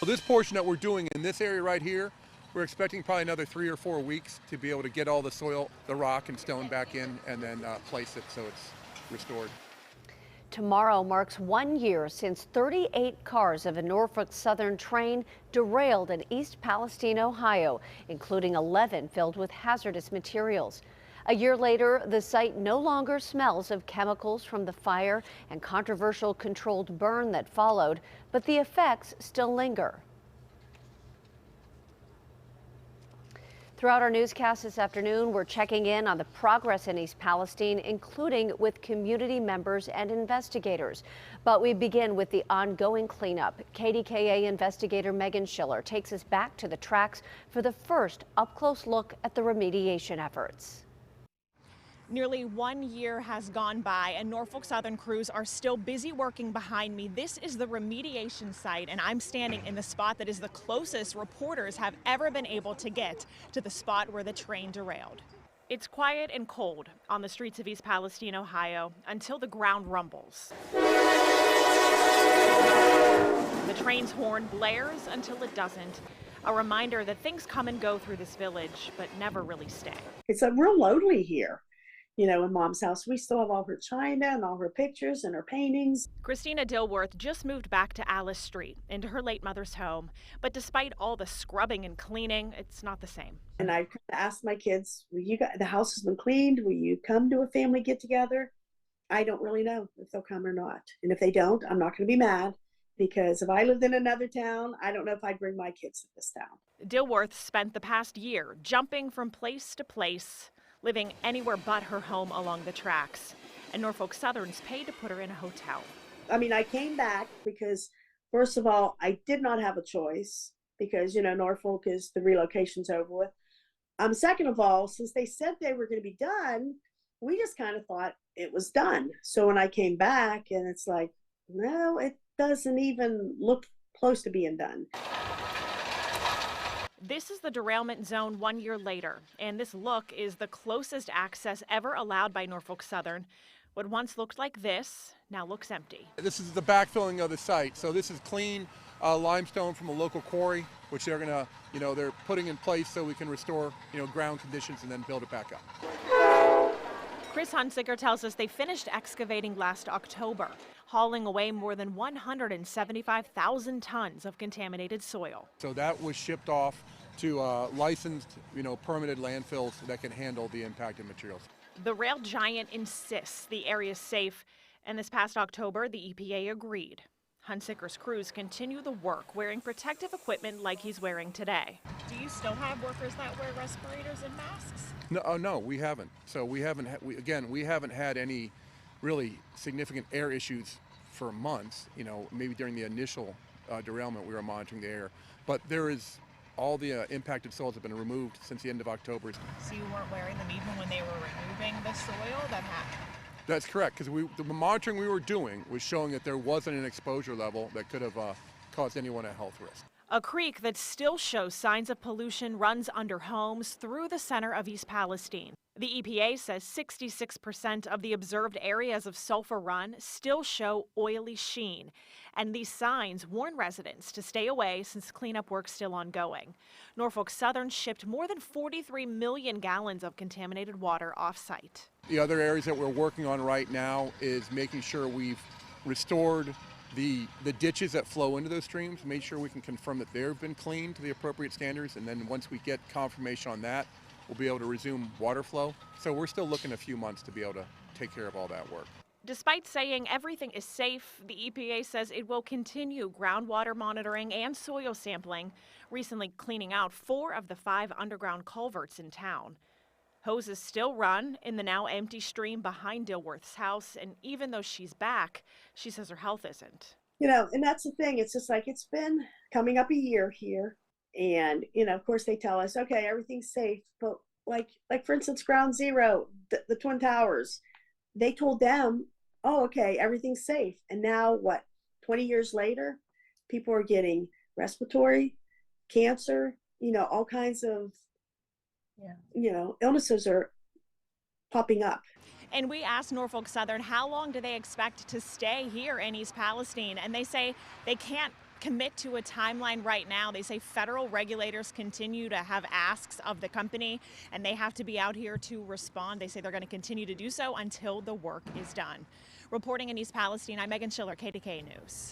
This portion that we're doing in this area right here, we're expecting probably another 3 or 4 weeks to be able to get all the soil, the rock and stone back in and then place it so it's restored. Tomorrow marks 1 year since 38 cars of a Norfolk Southern train derailed in East Palestine, Ohio, including 11 filled with hazardous materials. A year later, the site no longer smells of chemicals from the fire and controversial controlled burn that followed, but the effects still linger. Throughout our newscast this afternoon, we're checking in on the progress in East Palestine, including with community members and investigators. But we begin with the ongoing cleanup. KDKA investigator Megan Schiller takes us back to the tracks for the first up-close look at the remediation efforts. Nearly 1 year has gone by and Norfolk Southern crews are still busy working behind me. This is the remediation site and I'm standing in the spot that is the closest reporters have ever been able to get to the spot where the train derailed. It's quiet and cold on the streets of East Palestine, Ohio, until the ground rumbles. The train's horn blares until it doesn't. A reminder that things come and go through this village, but never really stay. It's real lonely here. You know, in Mom's house, we still have all her china and all her pictures and her paintings. Christina Dilworth just moved back to Alice Street into her late mother's home. But despite all the scrubbing and cleaning, it's not the same. And I asked my kids, the house has been cleaned. Will you come to a family get together? I don't really know if they'll come or not. And if they don't, I'm not going to be mad. Because if I lived in another town, I don't know if I'd bring my kids to this town. Dilworth spent the past year jumping from place to place, living anywhere but her home along the tracks. And Norfolk Southern's paid to put her in a hotel. I mean, I came back because, first of all, I did not have a choice because, you know, Norfolk is the relocation's over with. Second of all, since they said they were going to be done, we just kind of thought it was done. So when I came back and it's like, no, it doesn't even look close to being done. This is the derailment zone 1 year later, and this look is the closest access ever allowed by Norfolk Southern. What once looked like this now looks empty. This is the backfilling of the site. So this is clean limestone from a local quarry, which they're gonna, they're putting in place so we can restore, ground conditions and then build it back up. Chris Hunsicker tells us they finished excavating last October, hauling away more than 175,000 tons of contaminated soil. So that was shipped off to licensed, permitted landfills that can handle the impacted materials. The rail giant insists the area is safe, and this past October, the EPA agreed. Hunsicker's crews continue the work, wearing protective equipment like he's wearing today. Do you still have workers that wear respirators and masks? No, we haven't. So we haven't had any really significant air issues for months. Maybe during the initial derailment, we were monitoring the air, but there is all the impacted soils have been removed since the end of October. So you weren't wearing them even when they were removing the soil that happened? That's correct, because the monitoring we were doing was showing that there wasn't an exposure level that could have caused anyone a health risk. A creek that still shows signs of pollution runs under homes through the center of East Palestine. The EPA says 66% of the observed areas of Sulphur Run still show oily sheen. And these signs warn residents to stay away since cleanup work's still ongoing. Norfolk Southern shipped more than 43 million gallons of contaminated water off-site. The other areas that we're working on right now is making sure we've restored the ditches that flow into those streams, make sure we can confirm that they've been cleaned to the appropriate standards, and then once we get confirmation on that, we'll be able to resume water flow. So we're still looking a few months to be able to take care of all that work. Despite saying everything is safe, the EPA says it will continue groundwater monitoring and soil sampling, recently cleaning out 4 of the 5 underground culverts in town. Hoses still run in the now empty stream behind Dilworth's house, and even though she's back, she says her health isn't. And that's the thing. It's just like it's been coming up a year here, and of course they tell us, okay, everything's safe, but like for instance, Ground Zero, the Twin Towers, they told them, oh, okay, everything's safe, and now what? 20 years later, people are getting respiratory, cancer, all kinds of illnesses are popping up. And we asked Norfolk Southern how long do they expect to stay here in East Palestine, and they say they can't commit to a timeline right now. They say federal regulators continue to have asks of the company, and they have to be out here to respond. They say they're going to continue to do so until the work is done. Reporting in East Palestine, I'm Megan Schiller, KDKA News.